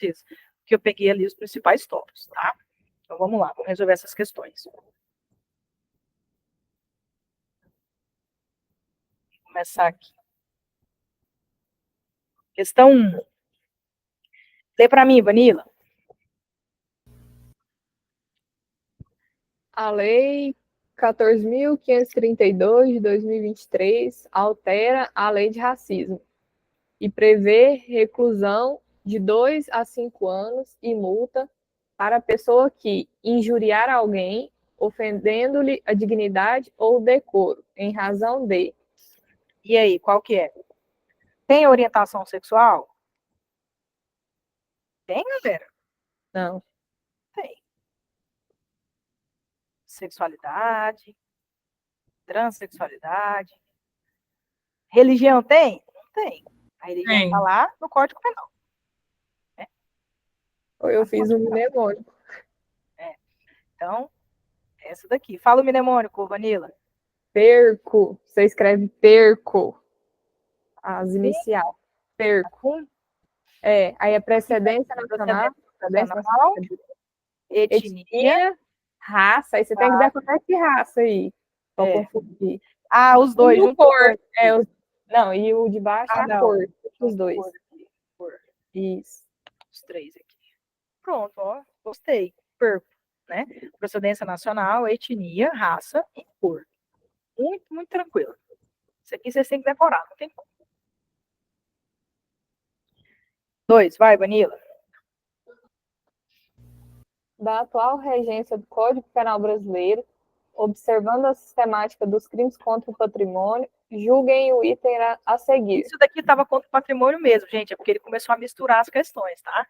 certeza. Porque eu peguei ali os principais tópicos, tá? Então vamos lá, vamos resolver essas questões. Vou começar aqui. Questão 1. Lê para mim, Vanilla. A Lei 14.532 de 2023 altera a Lei de Racismo e prevê reclusão de 2 a 5 anos e multa para a pessoa que injuriar alguém, ofendendo-lhe a dignidade ou decoro, em razão de... E aí, qual que é? Tem orientação sexual? Tem, galera? Não. Tem. Sexualidade, transexualidade. Religião tem? Não tem. A religião está Tem. lá no Código Penal. Né? Ou eu fiz um mnemônico. Então, essa daqui. Fala o mnemônico, Vanilla. Perco. Você escreve perco. As iniciais. Perco. Aí a precedência nacional. Nacional, etnia. Raça. Aí você tem que decorar esse raça aí. Pra confundir. Ah, os dois. E o cor. Não, e o de baixo é a cor. Os dois. Cor. Isso. Os três aqui. Pronto, ó. Gostei. Perco, né? Procedência nacional, etnia, raça e cor. Muito, muito tranquilo. Isso aqui vocês têm que decorar, não tem como. 2, vai, Vanilla. Da atual regência do Código Penal Brasileiro, observando a sistemática dos crimes contra o patrimônio, julguem o item a seguir. Isso daqui estava contra o patrimônio mesmo, gente, é porque ele começou a misturar as questões, tá?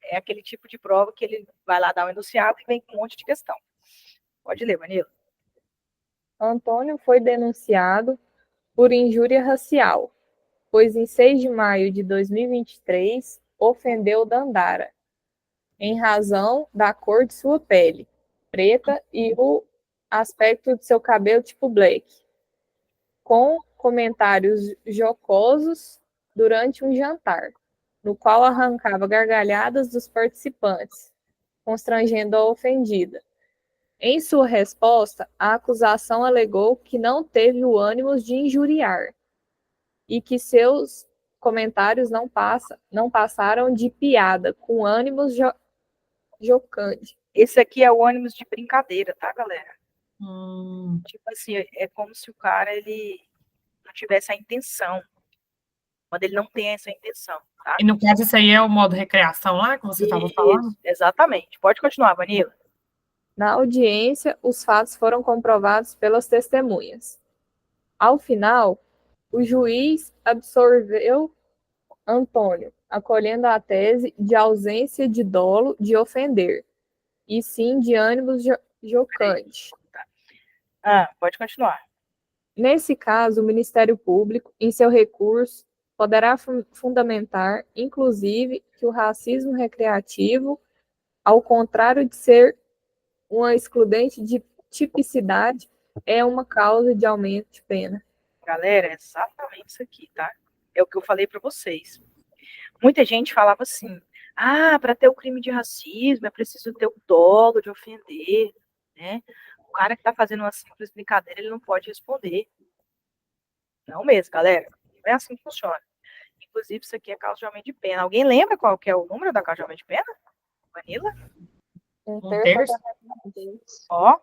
É aquele tipo de prova que ele vai lá dar um enunciado e vem com um monte de questão. Pode ler, Vanilla. Antônio foi denunciado por injúria racial, pois em 6 de maio de 2023 ofendeu Dandara, em razão da cor de sua pele, preta, e o aspecto de seu cabelo tipo black, com comentários jocosos durante um jantar, no qual arrancava gargalhadas dos participantes, constrangendo a ofendida. Em sua resposta, a acusação alegou que não teve o ânimo de injuriar e que seus comentários não passaram de piada, com ânimos jocante. Esse aqui é o ônibus de brincadeira, tá, galera? Tipo assim, é como se o cara, ele não tivesse a intenção. Quando ele não tem essa intenção, tá? E no caso, isso aí é o modo recreação lá que você estava falando? Exatamente. Pode continuar, Vanilla. Na audiência, os fatos foram comprovados pelas testemunhas. Ao final, o juiz absolveu Antônio, acolhendo a tese de ausência de dolo de ofender, e sim de ânimos jocante. Pode continuar. Nesse caso, o Ministério Público, em seu recurso, poderá fundamentar, inclusive, que o racismo recreativo, ao contrário de ser uma excludente de tipicidade, é uma causa de aumento de pena. Galera, é exatamente isso aqui, tá? É o que eu falei para vocês. Muita gente falava assim, para ter o crime de racismo é preciso ter o dolo de ofender, né? O cara que tá fazendo uma simples brincadeira, ele não pode responder. Não mesmo, galera. Não é assim que funciona. Inclusive, isso aqui é causa de aumento de pena. Alguém lembra qual que é o número da causa de aumento de pena? Vanilla? Um terço. Ó,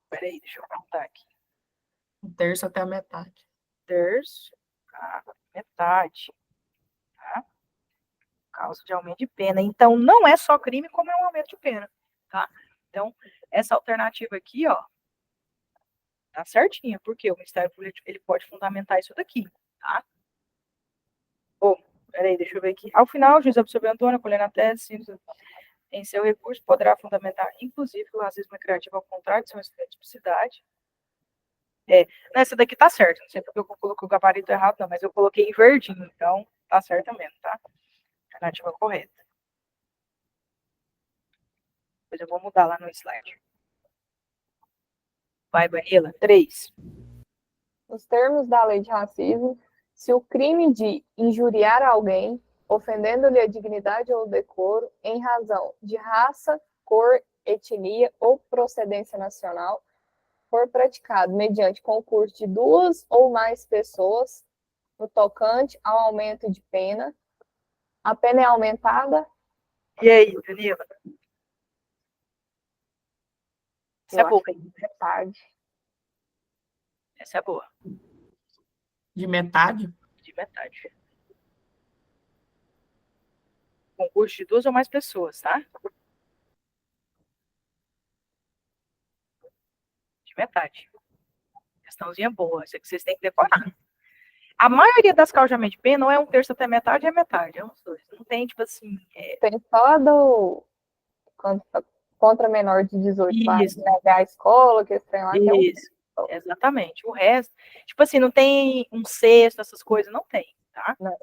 peraí, deixa eu contar aqui. Um terço até a metade. Terço a metade. Tá? Causa de aumento de pena. Então, não é só crime, como é um aumento de pena. Tá? Então, essa alternativa aqui, ó, tá certinha, porque o Ministério Público ele pode fundamentar isso daqui, tá? Peraí, deixa eu ver aqui. Ao final, o juiz absolveu Antônio, acolhendo a tese, em seu recurso, poderá fundamentar, inclusive, que o racismo recreativo, ao contrário de sua tipicidade. Essa daqui tá certo. Não sei porque eu coloquei o gabarito errado, não, mas eu coloquei em verdinho, então tá certo mesmo, tá? Alternativa correta. Depois eu vou mudar lá no slide. Vai, Vanilla. 3. Nos termos da lei de racismo, se o crime de injuriar alguém ofendendo-lhe a dignidade ou decoro em razão de raça, cor, etnia ou procedência nacional, for praticado mediante concurso de duas ou mais pessoas no tocante ao aumento de pena, a pena é aumentada. E aí, Danila? Essa é Eu boa. acho que é de metade. Essa é boa. De metade? De metade. Concurso de duas ou mais pessoas, tá? De metade. Questãozinha boa. Isso aqui vocês têm que decorar. A maioria das causas de aumento de pena não é um terço até metade, é metade. É uns dois. Não tem, tipo assim. Tem só do contra menor de 18 para Isso, negar a escola, que esse trem lá que é um. isso. Exatamente. O resto, tipo assim, não tem um sexto, essas coisas, não tem, tá? Não.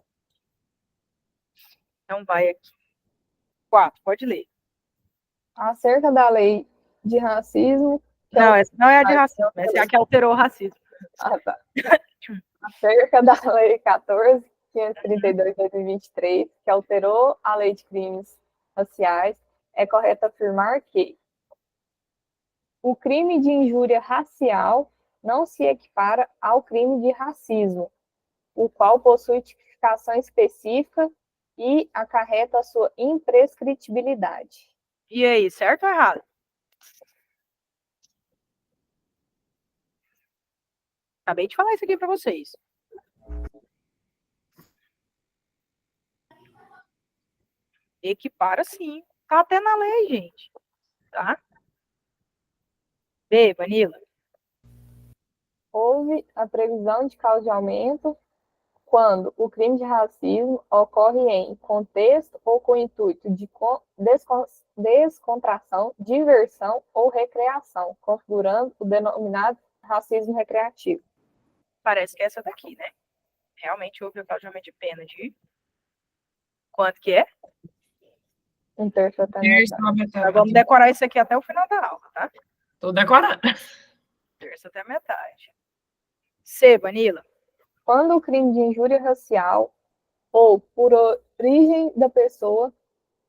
Então vai aqui. 4, pode ler. Acerca da lei de racismo. Não, essa não é a de racismo, essa é a que alterou o racismo. Ah, tá. Acerca da lei 14.532 de 2023, que alterou a lei de crimes raciais, é correto afirmar que o crime de injúria racial não se equipara ao crime de racismo, o qual possui tipificação específica e acarreta a sua imprescritibilidade. E aí, certo ou errado? Acabei de falar isso aqui para vocês. Equipara sim. Tá até na lei, gente. Tá? B, Vanilla. Houve a previsão de causa de aumento quando o crime de racismo ocorre em contexto ou com intuito de descontração, diversão ou recreação, configurando o denominado racismo recreativo. Parece que é essa daqui, né? Realmente houve o aumento de pena de... Quanto que é? Um terço até Terço metade. a metade. Nós vamos decorar isso aqui até o final da aula, tá? Tô decorando. Terço até metade. C, Vanilla. Quando o crime de injúria racial ou por origem da pessoa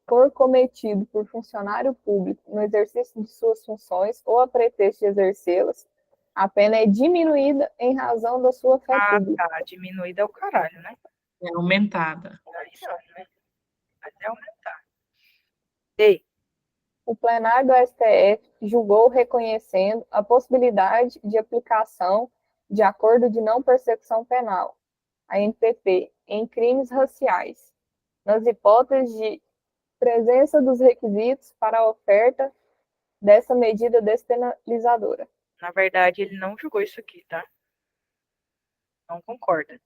for cometido por funcionário público no exercício de suas funções ou a pretexto de exercê-las, a pena é diminuída em razão da sua fé pública. Tá. Diminuída é o caralho, né? É aumentada. Aí não, né? Até aumentar. D. O plenário do STF julgou reconhecendo a possibilidade de aplicação de acordo de não persecução penal, a NPP, em crimes raciais, nas hipóteses de presença dos requisitos para a oferta dessa medida despenalizadora. Na verdade, ele não julgou isso aqui, tá? Não concorda.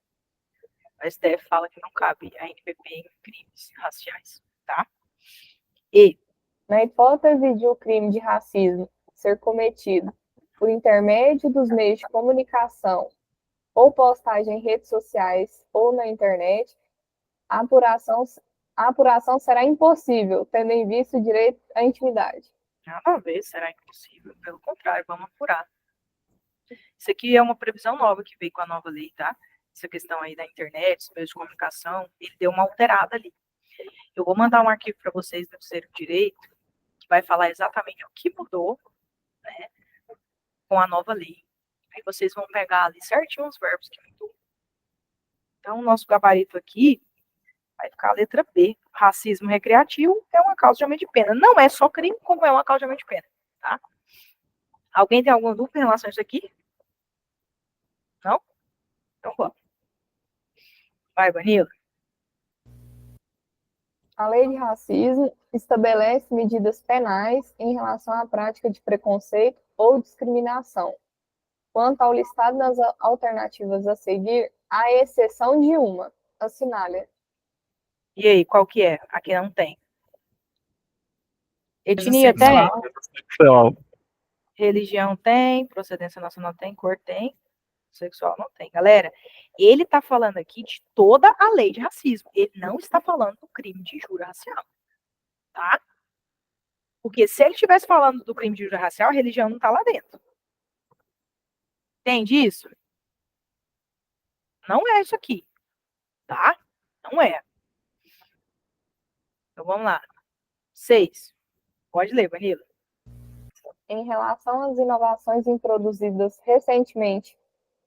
O STF fala que não cabe a NPP em crimes raciais, tá? E. Na hipótese de o crime de racismo ser cometido por intermédio dos meios de comunicação ou postagem em redes sociais ou na internet, a apuração será impossível, tendo em vista o direito à intimidade. Nada a ver, será impossível. Pelo contrário, vamos apurar. Isso aqui é uma previsão nova que veio com a nova lei, tá? Essa questão aí da internet, os meios de comunicação, ele deu uma alterada ali. Eu vou mandar um arquivo para vocês do Terceiro Direito, que vai falar exatamente o que mudou, né, com a nova lei. Aí vocês vão pegar ali certinho os verbos que mudou. Então, o nosso gabarito aqui vai ficar a letra B. Racismo recreativo é uma causa de aumento de pena. Não é só crime, como é uma causa de aumento de pena, tá? Alguém tem alguma dúvida em relação a isso aqui? Não? Então vamos. Vai, Vanilla. A lei de racismo estabelece medidas penais em relação à prática de preconceito ou discriminação. Quanto ao listado das alternativas a seguir, à exceção de uma, assinale. E aí, qual que é? Aqui não tem. Etnia Sexual. tem? Sexual. Religião tem? Procedência nacional tem? Cor tem? Sexual não tem. Galera, ele está falando aqui de toda a lei de racismo. Ele não está falando do crime de injúria racial. Tá? Porque se ele estivesse falando do crime de injúria racial, a religião não está lá dentro. Entende isso? Não é isso aqui. Tá? Não é. Então vamos lá. 6. Pode ler, Vanilla. Em relação às inovações introduzidas recentemente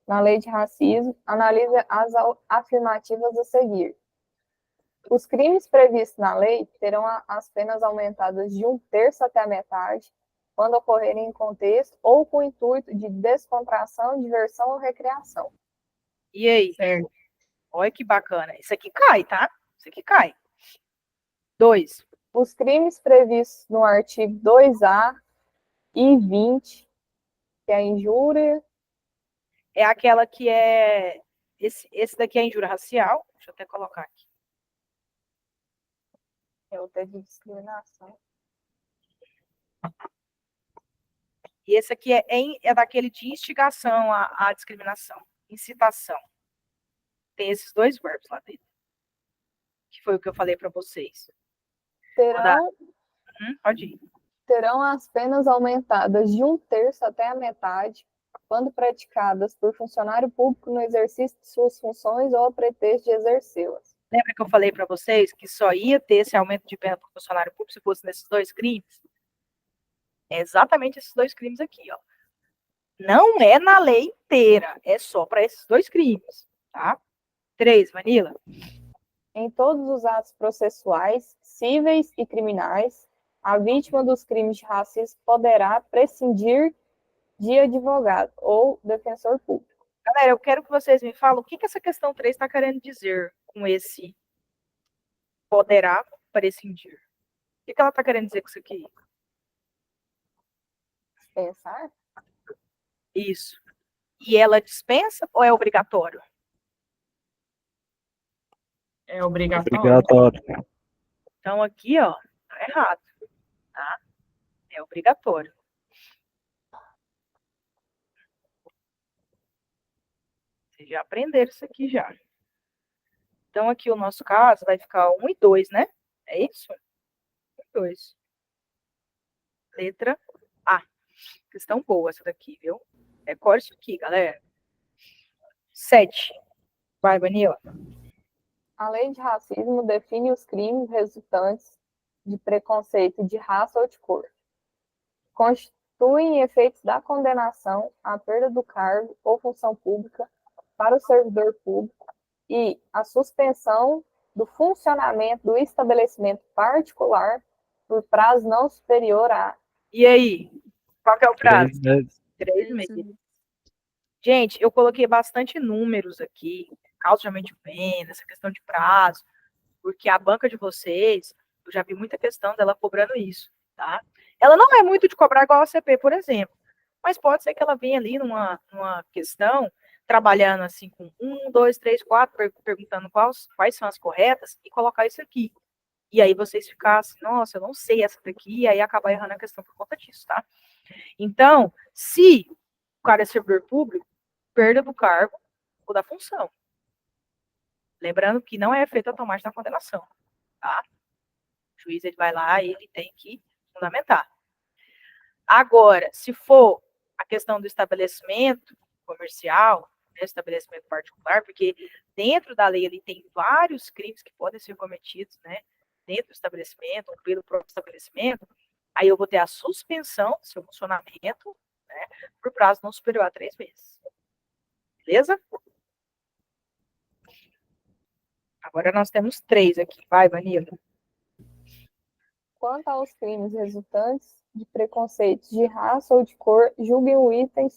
na lei de racismo, analise as afirmativas a seguir. Os crimes previstos na lei terão as penas aumentadas de 1/3 até a metade, quando ocorrerem em contexto ou com o intuito de descontração, diversão ou recreação. E aí? Certo. Olha que bacana. Isso aqui cai, tá? Isso aqui cai. 2. Os crimes previstos no artigo 2A e 20, que é a injúria. É aquela que é... Esse daqui é injúria racial. Deixa eu até colocar aqui. É o de discriminação. E esse aqui é daquele de instigação à discriminação, incitação. Tem esses 2 verbos lá dentro. Que foi o que eu falei para vocês. Pode ir. Terão as penas aumentadas de 1/3 até a metade, quando praticadas por funcionário público no exercício de suas funções ou a pretexto de exercê-las. Lembra que eu falei para vocês que só ia ter esse aumento de pena para o funcionário público se fosse nesses 2 crimes? É exatamente esses 2 crimes aqui, ó. Não é na lei inteira, é só para esses 2 crimes, tá? 3, Vanilla. Em todos os atos processuais, cíveis e criminais, a vítima dos crimes de racismo poderá prescindir de advogado ou defensor público. Galera, eu quero que vocês me falem o que essa questão 3 está querendo dizer com esse poderá prescindir. O que ela está querendo dizer com isso aqui? Pensar? Isso. E ela dispensa ou é obrigatório? É obrigatório. Obrigatório. Então aqui, ó, tá errado, tá? É obrigatório. Vocês já aprenderam isso aqui já. Então aqui o nosso caso vai ficar 1 e 2, né? É isso? 1 e 2. Letra A. Questão boa essa daqui, viu? Decore isso aqui, galera. 7. Vai, Vanilla. A lei de racismo define os crimes resultantes de preconceito de raça ou de cor. Constituem efeitos da condenação à perda do cargo ou função pública para o servidor público e a suspensão do funcionamento do estabelecimento particular por prazo não superior a... E aí? Qual que é o prazo? 3 meses. 3 meses. Gente, eu coloquei bastante números aqui, causa de venda, essa questão de prazo, porque a banca de vocês, eu já vi muita questão dela cobrando isso, tá? Ela não é muito de cobrar igual a CP, por exemplo, mas pode ser que ela venha ali numa questão, trabalhando assim com 1, 2, 3, 4, perguntando quais são as corretas e colocar isso aqui. E aí vocês ficassem, nossa, eu não sei essa daqui, e aí acabar errando a questão por conta disso, tá? Então, se o cara é servidor público, perda do cargo ou da função. Lembrando que não é efeito automático da condenação, tá? O juiz ele vai lá e ele tem que fundamentar. Agora, se for a questão do estabelecimento comercial, né, estabelecimento particular, porque dentro da lei ele tem vários crimes que podem ser cometidos, né, dentro do estabelecimento ou pelo próprio estabelecimento, aí eu vou ter a suspensão do seu funcionamento, né, por prazo não superior a 3 meses. Beleza? Agora nós temos 3 aqui. Vai, Vanilla. Quanto aos crimes resultantes de preconceitos de raça ou de cor, julguem o item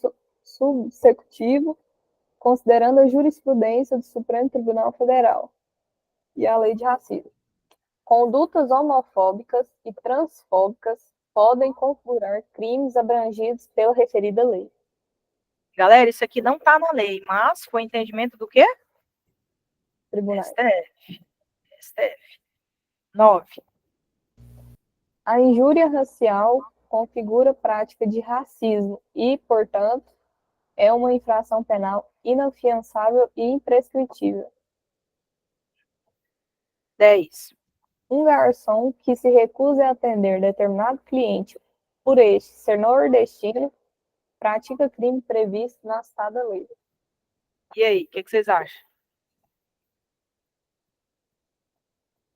subsecutivo, considerando a jurisprudência do Supremo Tribunal Federal e a lei de racismo. Condutas homofóbicas e transfóbicas podem configurar crimes abrangidos pela referida lei. Galera, isso aqui não está na lei, mas foi entendimento do quê? Tribunais. STF. 9. A injúria racial configura prática de racismo e, portanto, é uma infração penal inafiançável e imprescritível. 10. Um garçom que se recusa a atender determinado cliente por este ser nordestino pratica crime previsto na citada lei. E aí, o que vocês acham?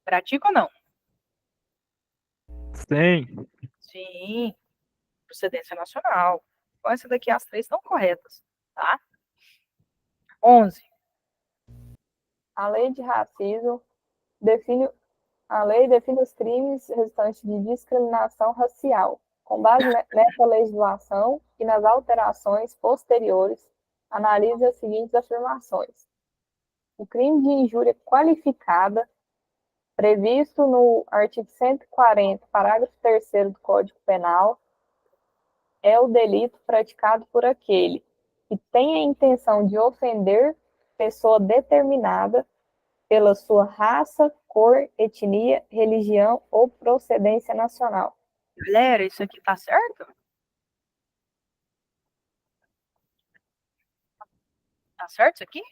Pratica ou não? Tem. Sim, procedência nacional. Então, essa daqui, as três estão corretas, tá? 11. A lei de racismo define a lei define os crimes restantes de discriminação racial. Com base nessa legislação e nas alterações posteriores, analise as seguintes afirmações. O crime de injúria qualificada, previsto no artigo 140, parágrafo 3º do Código Penal, é o delito praticado por aquele que tem a intenção de ofender pessoa determinada pela sua raça, cor, etnia, religião ou procedência nacional. Galera, isso aqui tá certo? Tá certo isso aqui?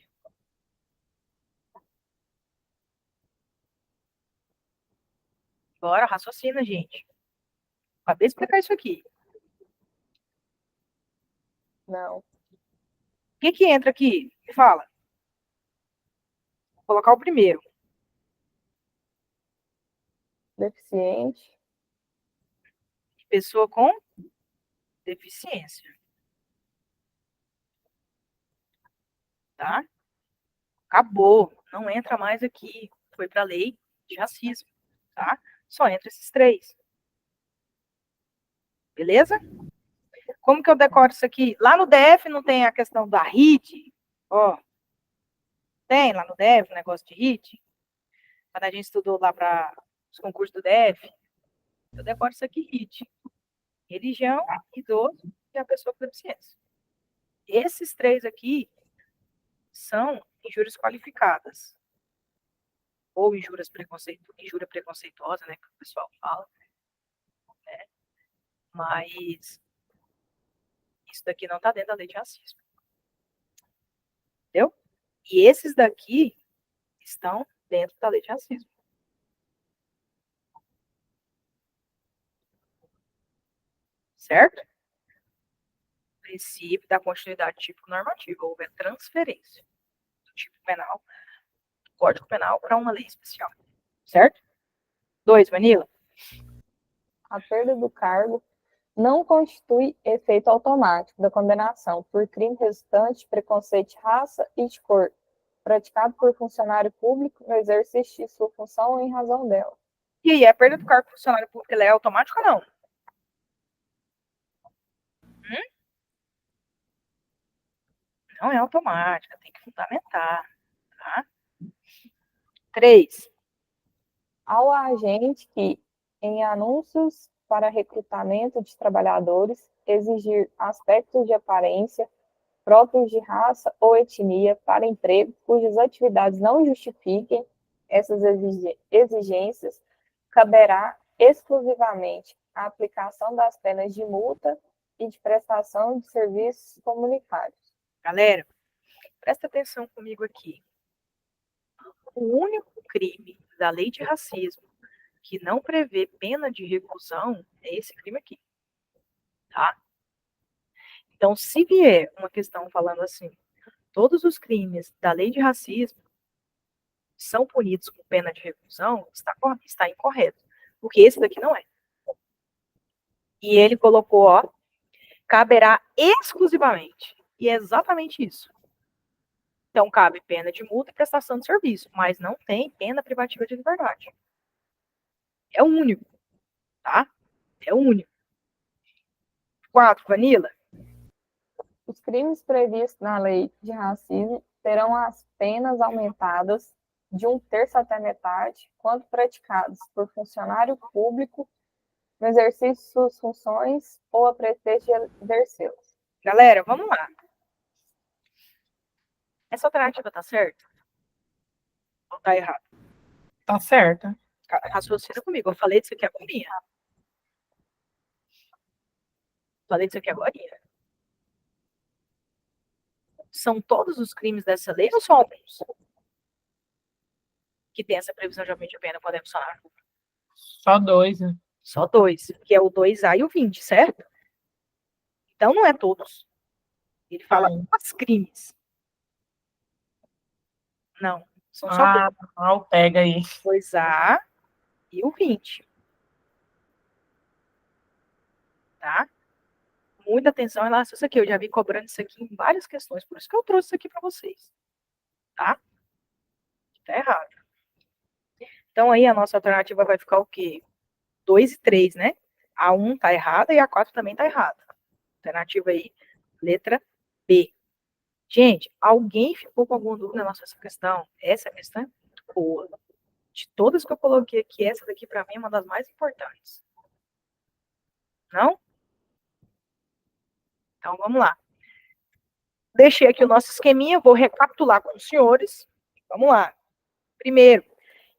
Bora, raciocina, gente. Acabei de explicar isso aqui. Não. O que entra aqui? Me fala. Vou colocar o primeiro. Deficiente. Pessoa com deficiência. Tá? Acabou. Não entra mais aqui. Foi para a lei de racismo. Tá? Só entra esses três. Beleza? Como que eu decoro isso aqui? Lá no DF não tem a questão da RIT? Ó, tem lá no DF o negócio de RIT? Quando a gente estudou lá para os concursos do DF, eu decoro isso aqui, RIT. Religião, idoso e a pessoa com deficiência. Esses três aqui são injúrias qualificadas. Ou injúria preconceituosa, né, que o pessoal fala. Né? Mas isso daqui não está dentro da lei de racismo. Entendeu? E esses daqui estão dentro da lei de racismo. Certo? Princípio da continuidade típico-normativa. Houve a transferência do tipo penal, do Código Penal, para uma lei especial. Certo? 2, Vanilla. A perda do cargo não constitui efeito automático da condenação por crime resultante de preconceito de raça e de cor, praticado por funcionário público no exercício de sua função ou em razão dela. E aí, a perda do cargo do funcionário público ela é automática ou não? Não é automática, tem que fundamentar. Tá? 3. Ao agente que, em anúncios para recrutamento de trabalhadores, exigir aspectos de aparência próprios de raça ou etnia para emprego cujas atividades não justifiquem essas exigências, caberá exclusivamente a aplicação das penas de multa e de prestação de serviços comunitários. Galera, presta atenção comigo aqui. O único crime da lei de racismo que não prevê pena de reclusão é esse crime aqui. Tá? Então, se vier uma questão falando assim, todos os crimes da lei de racismo são punidos com pena de reclusão, está incorreto. Porque esse daqui não é. E ele colocou, ó, caberá exclusivamente. E é exatamente isso. Então, cabe pena de multa e prestação de serviço, mas não tem pena privativa de liberdade. É o único, tá? É o único. 4, Vanilla. Os crimes previstos na lei de racismo terão as penas aumentadas de 1/3 até metade quando praticados por funcionário público no exercício de suas funções ou a pretexto de exercê-las. Galera, vamos lá. Essa alternativa tá certa? Ou tá errado? Tá certo. Raciocina comigo. Eu falei disso aqui agora. Falei disso aqui agora. São todos os crimes dessa lei ou só alguns? Que tem essa previsão de aumento de pena quando é funcionário público? Só 2, né? Só 2, que é o 2A e o 20, certo? Então não é todos. Ele fala os crimes. Não, são só dois. Pega aí. 2A e o 20. muita atenção em relação a isso aqui. Eu já vi cobrando isso aqui em várias questões, por isso que eu trouxe isso aqui para vocês. Tá? Tá errado. Então, aí a nossa alternativa vai ficar o quê? 2 e 3, né? A 1 tá errada e a 4 também tá errada. Alternativa aí, letra B. Gente, alguém ficou com alguma dúvida na nossa questão? Essa questão é muito boa. De todas que eu coloquei aqui, essa daqui para mim é uma das mais importantes. Não? Então, vamos lá. Deixei aqui o nosso esqueminha, vou recapitular com os senhores. Vamos lá. Primeiro,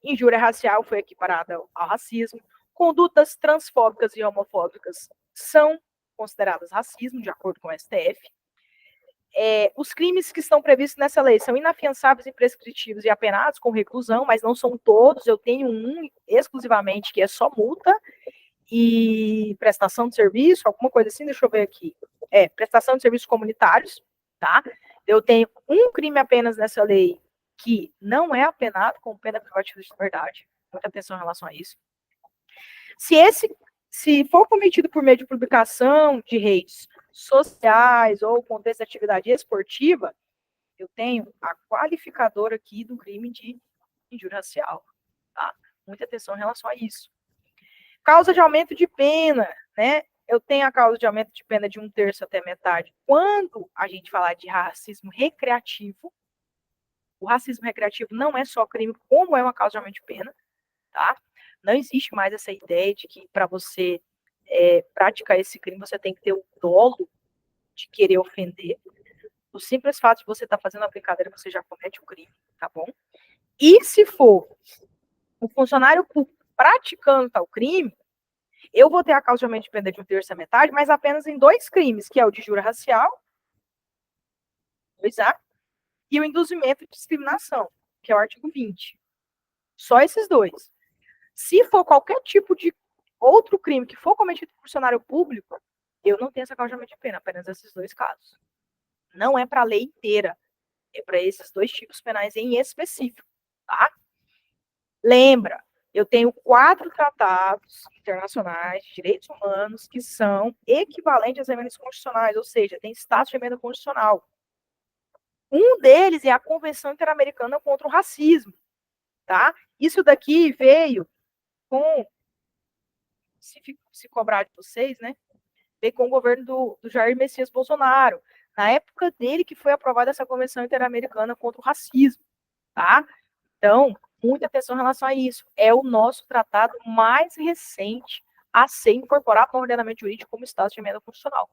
injúria racial foi equiparada ao racismo. Condutas transfóbicas e homofóbicas são consideradas racismo, de acordo com o STF. Os crimes que estão previstos nessa lei são inafiançáveis, imprescritíveis e apenados com reclusão, mas não são todos. Eu tenho um exclusivamente que é só multa e prestação de serviço, alguma coisa assim, deixa eu ver aqui. Prestação de serviços comunitários, tá? Eu tenho um crime apenas nessa lei que não é apenado com pena privativa de liberdade. Muita atenção em relação a isso. Se for cometido por meio de publicação de redes sociais ou contexto de atividade esportiva, eu tenho a qualificadora aqui do crime de injúria racial, tá? Muita atenção em relação a isso. Causa de aumento de pena, né? Eu tenho a causa de aumento de pena de 1/3 até metade. Quando a gente falar de racismo recreativo, o racismo recreativo não é só crime, como é uma causa de aumento de pena, tá? Não existe mais essa ideia de que para você praticar esse crime, você tem que ter o dolo de querer ofender. O simples fato de você estar fazendo a brincadeira, você já comete o crime, tá bom? E se for o funcionário público praticando tal crime, eu vou ter a causa de aumento de pena de 1/3 a metade, mas apenas em 2 crimes, que é o de injúria racial, 2A, e o induzimento de discriminação, que é o artigo 20. Só esses 2. Se for qualquer tipo de outro crime que for cometido por funcionário público, eu não tenho essa causa de aumento de pena, apenas esses 2 casos. Não é para a lei inteira, é para esses 2 tipos penais em específico, tá? Lembra, eu tenho 4 tratados internacionais de direitos humanos que são equivalentes às emendas constitucionais, ou seja, tem status de emenda constitucional. Um deles é a Convenção Interamericana contra o Racismo, tá? Isso daqui veio com, se cobrar de vocês, né? Veio com o governo do Jair Messias Bolsonaro, na época dele que foi aprovada essa Convenção Interamericana contra o Racismo, tá? Então, muita atenção em relação a isso. É o nosso tratado mais recente a ser incorporado no ordenamento jurídico como status de emenda constitucional.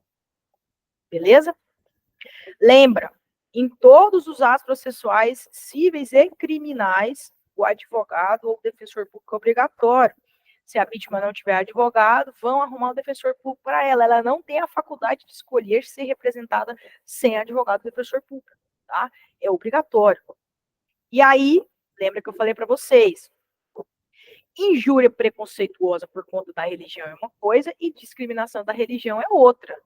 Beleza? Lembra, em todos os atos processuais cíveis e criminais, o advogado ou o defensor público é obrigatório. Se a vítima não tiver advogado, vão arrumar um defensor público para ela. Ela não tem a faculdade de escolher ser representada sem advogado ou defensor público, tá? É obrigatório. E aí, lembra que eu falei para vocês, injúria preconceituosa por conta da religião é uma coisa e discriminação da religião é outra.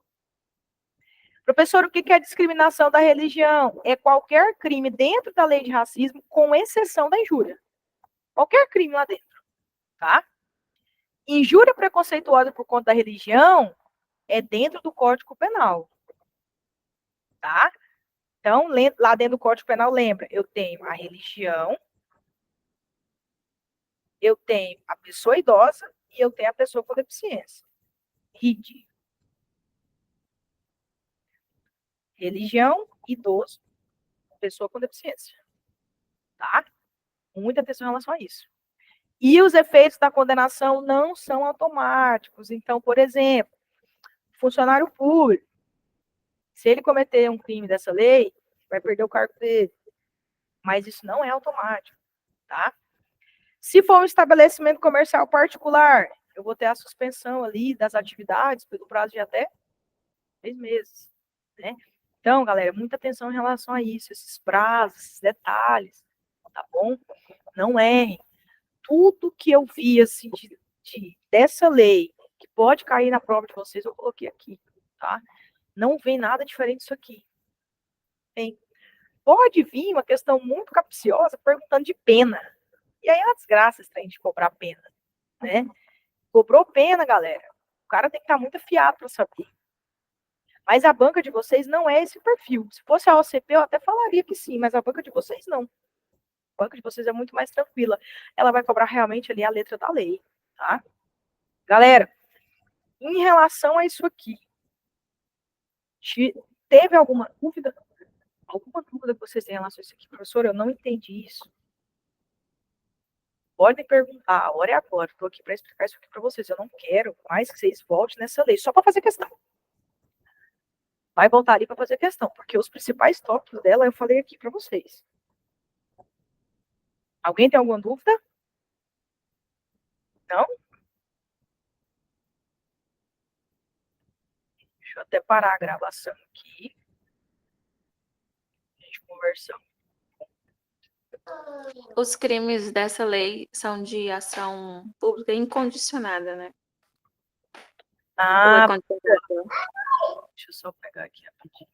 Professor, o que é discriminação da religião? É qualquer crime dentro da lei de racismo, com exceção da injúria. Qualquer crime lá dentro, tá? Injúria preconceituosa por conta da religião é dentro do Código Penal, tá? Então, lá dentro do Código Penal, lembra, eu tenho a religião, eu tenho a pessoa idosa e eu tenho a pessoa com deficiência. RID. Religião, idoso, pessoa com deficiência. Tá? Muita atenção em relação a isso. E os efeitos da condenação não são automáticos. Então, por exemplo, funcionário público, se ele cometer um crime dessa lei, vai perder o cargo dele. Mas isso não é automático, tá? Se for um estabelecimento comercial particular, eu vou ter a suspensão ali das atividades pelo prazo de até 3 meses, né? Então, galera, muita atenção em relação a isso, esses prazos, esses detalhes, tá bom? Não errem. Tudo que eu vi, assim, dessa lei, que pode cair na prova de vocês, eu coloquei aqui, tá? Não vem nada diferente disso aqui. Bem, pode vir uma questão muito capciosa perguntando de pena. E aí é uma desgraça esse trem de cobrar pena, né? Cobrou pena, galera. O cara tem que estar muito afiado para saber. Mas a banca de vocês não é esse perfil. Se fosse a OCP, eu até falaria que sim, mas a banca de vocês não. A banca de vocês é muito mais tranquila. Ela vai cobrar realmente ali a letra da lei, tá? Galera, em relação a isso aqui, teve alguma dúvida? Alguma dúvida que vocês têm em relação a isso aqui? Professor, eu não entendi isso. Pode me perguntar, a hora é agora. Estou aqui para explicar isso aqui para vocês. Eu não quero mais que vocês voltem nessa lei, só para fazer questão. Vai voltar ali para fazer questão, porque os principais tópicos dela eu falei aqui para vocês. Alguém tem alguma dúvida? Não? Deixa eu até parar a gravação aqui. A gente conversando. Os crimes dessa lei são de ação pública incondicionada, né? Ou é Ah, condicionada? deixa eu só pegar aqui rapidinho.